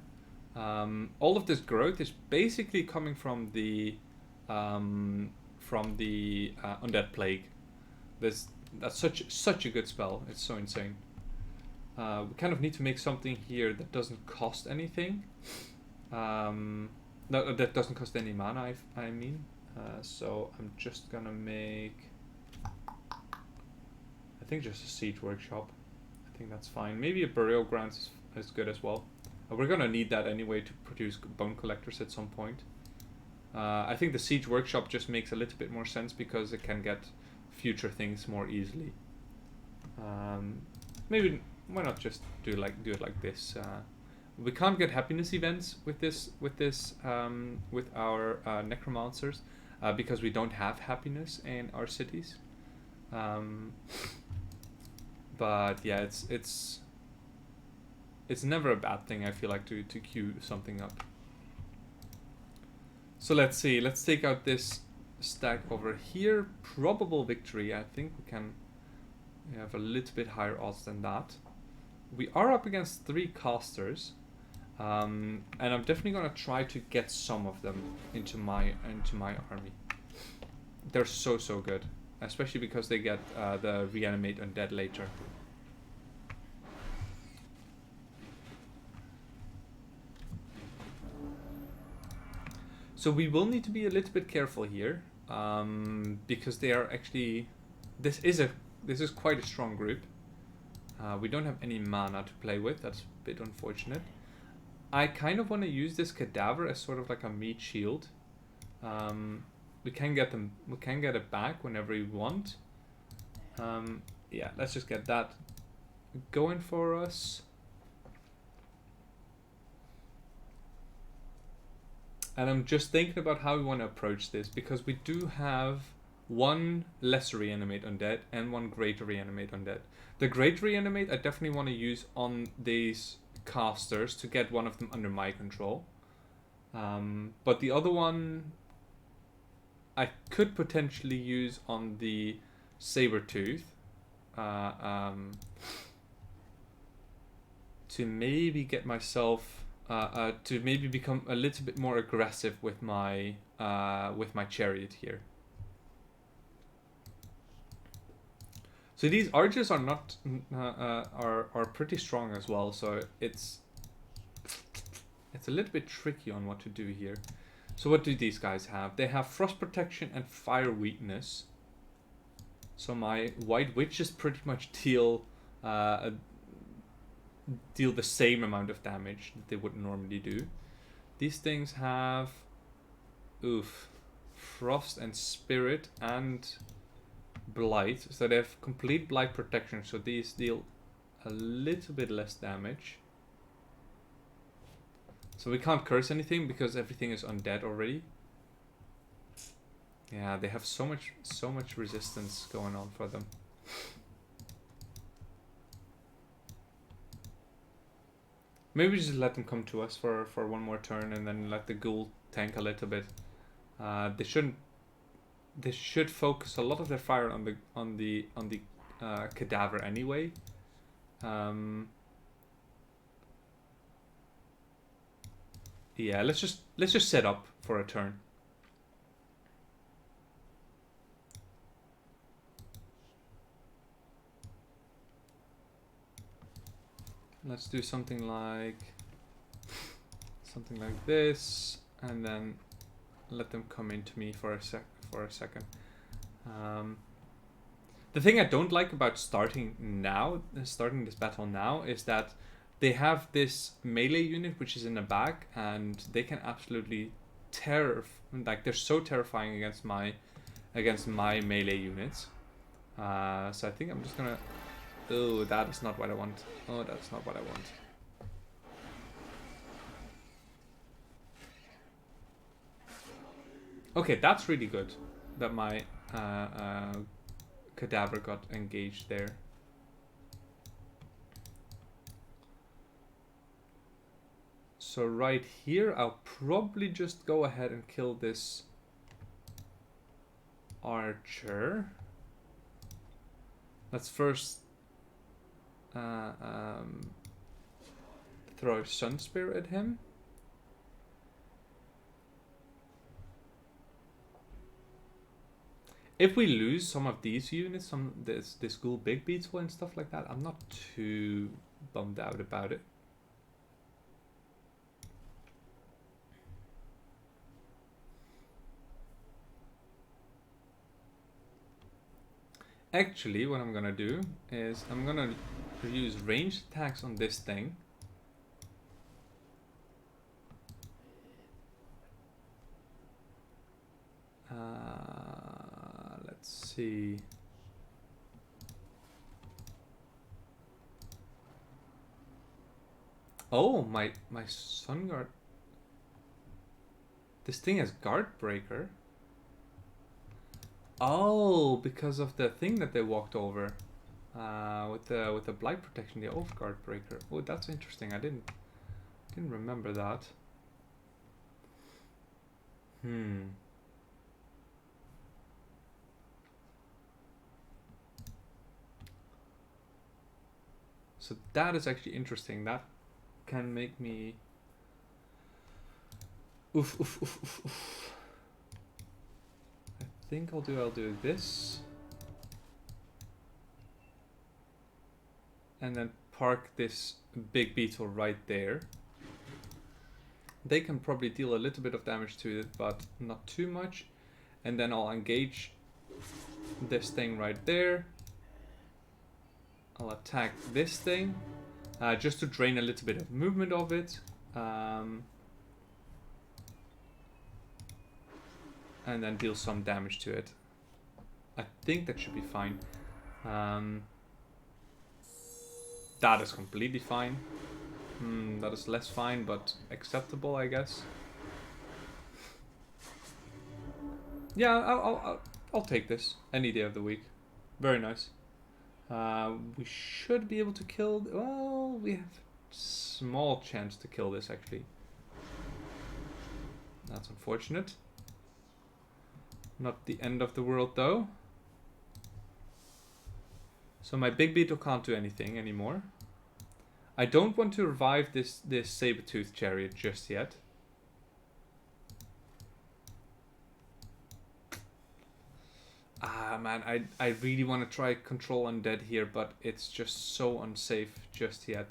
All of this growth is basically coming from the Undead Plague. That's such a good spell. It's so insane. We kind of need to make something here that doesn't cost anything. No, that doesn't cost any mana, I mean. So I'm just gonna make, I think, just a siege workshop. I think that's fine. Maybe a burial ground is good as well. We're gonna need that anyway to produce bone collectors at some point. I think the siege workshop just makes a little bit more sense because it can get future things more easily. Maybe why not just do it like this? We can't get happiness events with our necromancers because we don't have happiness in our cities. But yeah, it's never a bad thing, I feel like, to queue something up. So let's see. Let's take out this stack over here. Probable victory. I think we have a little bit higher odds than that. We are up against 3 casters. And I'm definitely gonna try to get some of them into my army. They're so good, especially because they get the reanimate undead later. So we will need to be a little bit careful here, because they are actually, this is quite a strong group. We don't have any mana to play with. That's a bit unfortunate. I kind of want to use this cadaver as sort of like a meat shield. We can get it back whenever we want. Yeah, let's just get that going for us. And I'm just thinking about how we want to approach this, because we do have 1 lesser reanimate undead and 1 greater reanimate undead. The greater reanimate I definitely want to use on these casters to get one of them under my control. But the other one I could potentially use on the Sabertooth to maybe get myself to maybe become a little bit more aggressive with my chariot here. So these archers are not are pretty strong as well. So it's a little bit tricky on what to do here. So what do these guys have? They have frost protection and fire weakness. So my white witches pretty much deal the same amount of damage that they would normally do. These things have frost and spirit and blight, so they have complete blight protection, so these deal a little bit less damage. So we can't curse anything because everything is undead already. Yeah, they have so much resistance going on for them. Maybe just let them come to us for one more turn and then let the ghoul tank a little bit. They should focus a lot of their fire on the cadaver anyway. Yeah, let's just set up for a turn. Let's do something like this, and then let them come into me for a second. The thing I don't like about starting this battle now, is that they have this melee unit which is in the back, and they can absolutely they're so terrifying against my melee units. So I think I'm just gonna. Oh, that is not what I want. Oh, that's not what I want. Okay, that's really good that my cadaver got engaged there. So right here, I'll probably just go ahead and kill this archer. Let's first throw Sun Spear at him. If we lose some of these units, this ghoul big beetle and stuff like that, I'm not too bummed out about it. Actually, what I'm gonna do is I'm gonna use ranged attacks on this thing. Let's see. Oh, my Sun Guard. This thing has Guard Breaker. Oh, because of the thing that they walked over, with the blight protection, the oath guard breaker. Oh, that's interesting. I didn't remember that. So that is actually interesting. That can make me. Oof. I think I'll do this, and then park this big beetle right there. They can probably deal a little bit of damage to it, but not too much. And then I'll engage this thing right there. I'll attack this thing, just to drain a little bit of movement of it. And then deal some damage to it. I think that should be fine. That is completely fine. That is less fine, but acceptable, I guess. Yeah, I'll take this any day of the week. Very nice. We should be able to kill. Well, we have small chance to kill this actually. That's unfortunate. Not the end of the world though. So my big beetle can't do anything anymore. I don't want to revive this saber-tooth chariot just yet. Ah man, I really want to try control undead here, but it's just so unsafe just yet.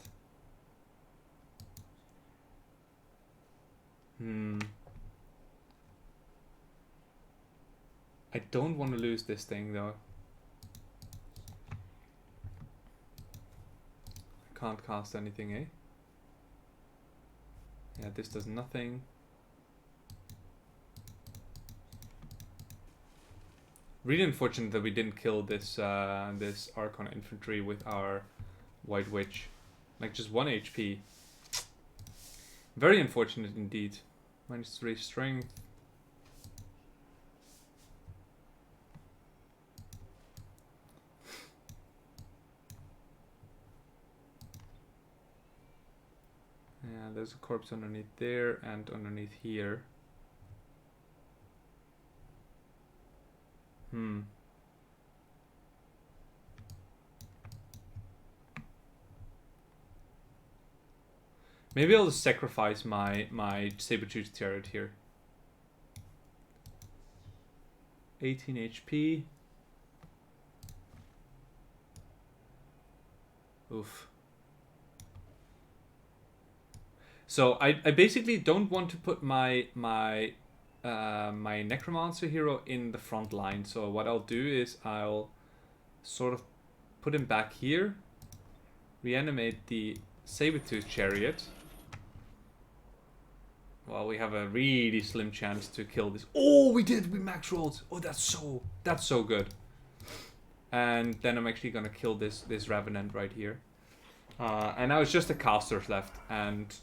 I don't want to lose this thing though. I can't cast anything, eh? Yeah, this does nothing. Really unfortunate that we didn't kill this this Archon infantry with our White Witch. Like just 1 HP. Very unfortunate indeed. -3 strength. Yeah, there's a corpse underneath there and underneath here. Maybe I'll just sacrifice my saber-tooth chariot here. 18 HP. Oof. So I basically don't want to put my Necromancer hero in the front line. So what I'll do is I'll sort of put him back here, reanimate the saber-tooth chariot. Well, we have a really slim chance to kill this. Oh, we did! We max rolled! Oh, that's so good. And then I'm actually gonna kill this Revenant right here. And now it's just the casters left, and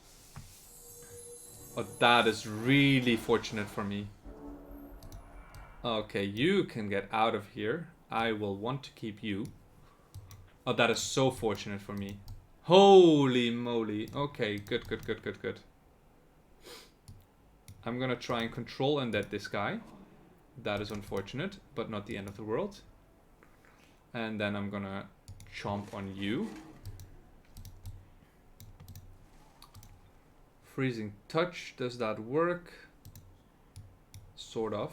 oh, that is really fortunate for me. Okay, you can get out of here. I will want to keep you. Oh, that is so fortunate for me. Holy moly. Okay, good. I'm gonna try and control undead this guy. That is unfortunate, but not the end of the world. And then I'm gonna chomp on you. Freezing touch, does that work? Sort of.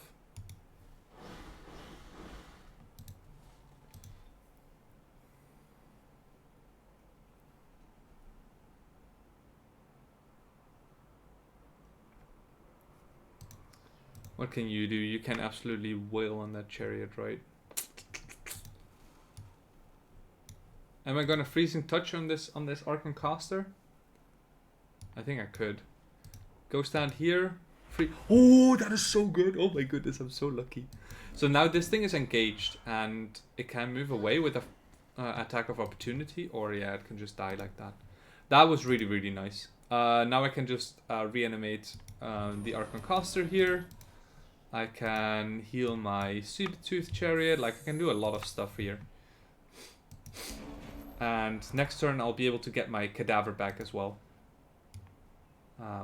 What can you do? You can absolutely wail on that chariot, right? Am I gonna freezing touch on this Archon caster? I think I could. Go stand here. Free. Oh, that is so good. Oh my goodness, I'm so lucky. So now this thing is engaged and it can move away with a attack of opportunity, or yeah, it can just die like that. That was really nice. Now I can just reanimate the Archon caster here. I can heal my saber-tooth chariot. Like I can do a lot of stuff here. And next turn I'll be able to get my cadaver back as well.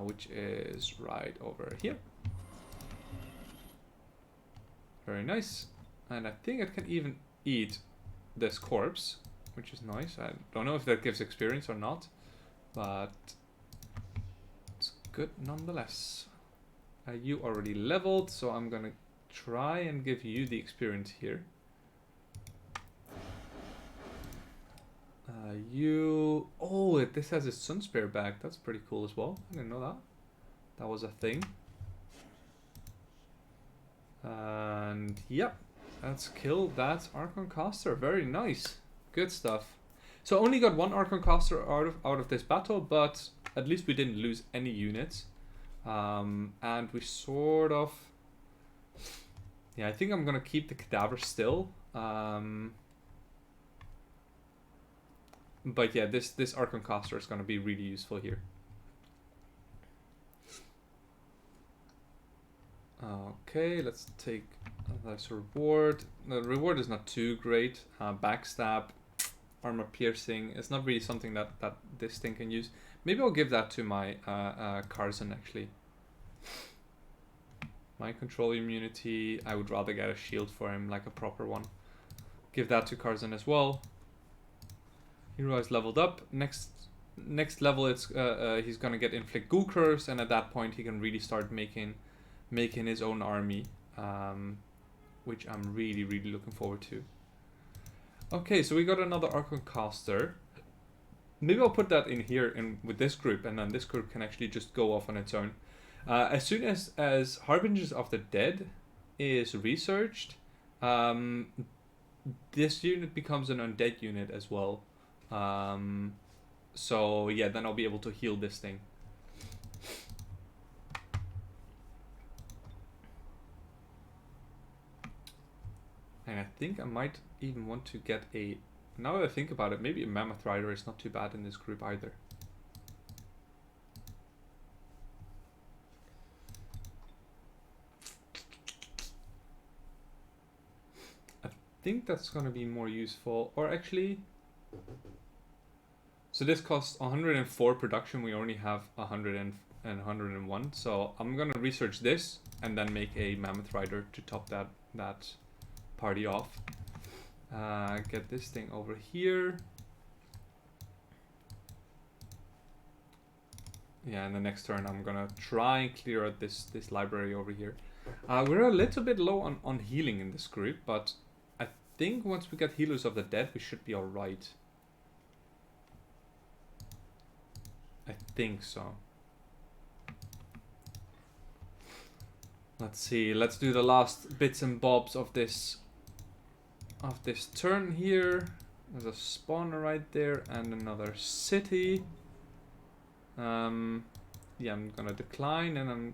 Which is right over here. Very nice. And I think it can even eat this corpse, which is nice. I don't know if that gives experience or not, but it's good nonetheless. You already leveled, so I'm gonna try and give you the experience here. Oh, this has a Sun Spear back. That's pretty cool as well. I didn't know that. That was a thing. And yep, let's kill that Archon caster. Very nice. Good stuff. So only got one Archon caster out of this battle, but at least we didn't lose any units. And we sort of... Yeah, I think I'm gonna keep the cadaver still. But yeah, this Archon caster is gonna be really useful here. Okay, let's take this reward. The reward is not too great. Backstab, armor piercing. It's not really something that this thing can use. Maybe I'll give that to my Carson actually. Mind control immunity. I would rather get a shield for him, like a proper one. Give that to Karzan as well. Hero has leveled up. Next level, it's he's gonna get inflict ghoul curse, and at that point he can really start making his own army, which I'm really looking forward to. Okay, so we got another Archon caster. Maybe I'll put that in here with this group, and then this group can actually just go off on its own. As soon as Harbingers of the Dead is researched, this unit becomes an undead unit as well. So yeah, then I'll be able to heal this thing. And I think I might even want to get a... Now that I think about it, maybe a Mammoth Rider is not too bad in this group either. I think that's going to be more useful. Or actually... So this costs 104 production. We only have 100 and 101. So I'm going to research this and then make a Mammoth Rider to top that party off. Get this thing over here. Yeah, and the next turn I'm gonna try and clear out this library over here. We're a little bit low on healing in this group, but I think once we get Healers of the Dead, we should be alright. I think so. Let's see, let's do the last bits and bobs of this turn here. There's a spawner right there and another city. Yeah, I'm gonna decline and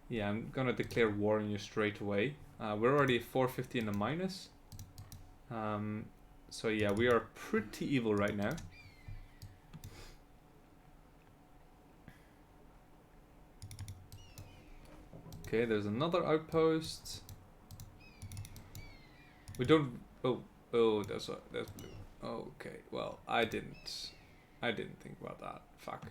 yeah, I'm gonna declare war on you straight away. We're already at 450 in the minus. So yeah, we are pretty evil right now. Okay, there's another outpost. We don't... Oh, there's blue. Okay, well, I didn't think about that. Fuck.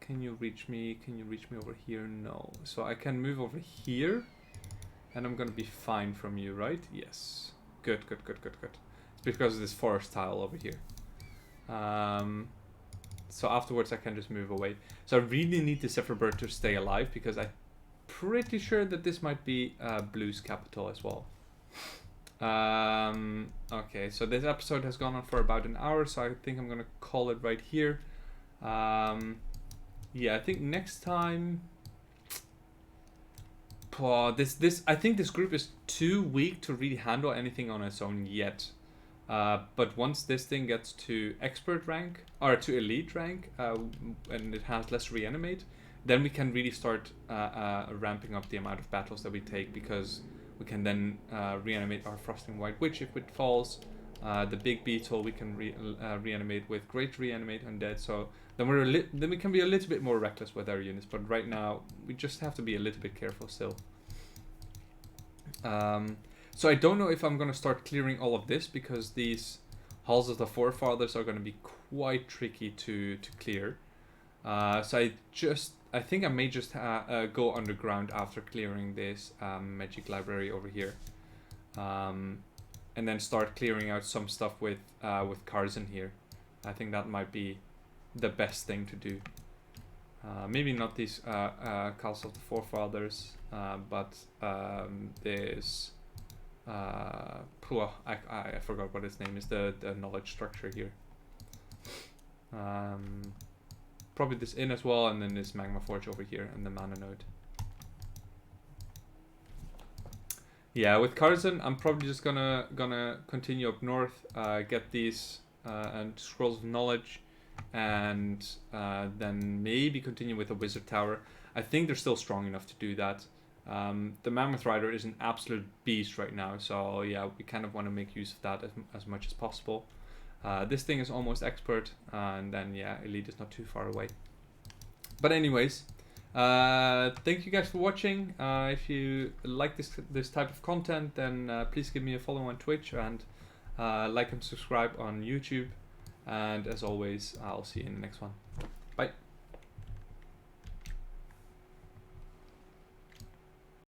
Can you reach me? Can you reach me over here? No. So I can move over here, and I'm gonna be fine from you, right? Yes. Good. It's because of this forest tile over here. So afterwards I can just move away. So I really need the Zephyrbird to stay alive, because I'm pretty sure that this might be Blue's capital as well. Okay, so this episode has gone on for about an hour, so I think I'm gonna call it right here. Yeah, I think next time... I think this group is too weak to really handle anything on its own yet. But once this thing gets to expert rank, or to elite rank, and it has less reanimate, then we can really start ramping up the amount of battles that we take, because we can then reanimate our Frostling White Witch if it falls. The big beetle we can reanimate with great reanimate undead. So then we can be a little bit more reckless with our units. But right now we just have to be a little bit careful still. So I don't know if I'm going to start clearing all of this, because these Halls of the Forefathers are going to be quite tricky to clear. So I think I may just go underground after clearing this magic library over here. And then start clearing out some stuff with Karzan here. I think that might be the best thing to do. Maybe not these Castle of the Forefathers, but this... I forgot what its name is, the knowledge structure here. Probably this inn as well, and then this Magma Forge over here, and the Mana Node. Yeah, with Karzan, I'm probably just gonna continue up north, get these and Scrolls of Knowledge, and then maybe continue with the Wizard Tower. I think they're still strong enough to do that. The Mammoth Rider is an absolute beast right now, so yeah, we kind of want to make use of that as much as possible. This thing is almost expert, and then yeah, Elite is not too far away. But anyways, thank you guys for watching. If you like this type of content, then please give me a follow on Twitch, and like and subscribe on YouTube. And as always, I'll see you in the next one.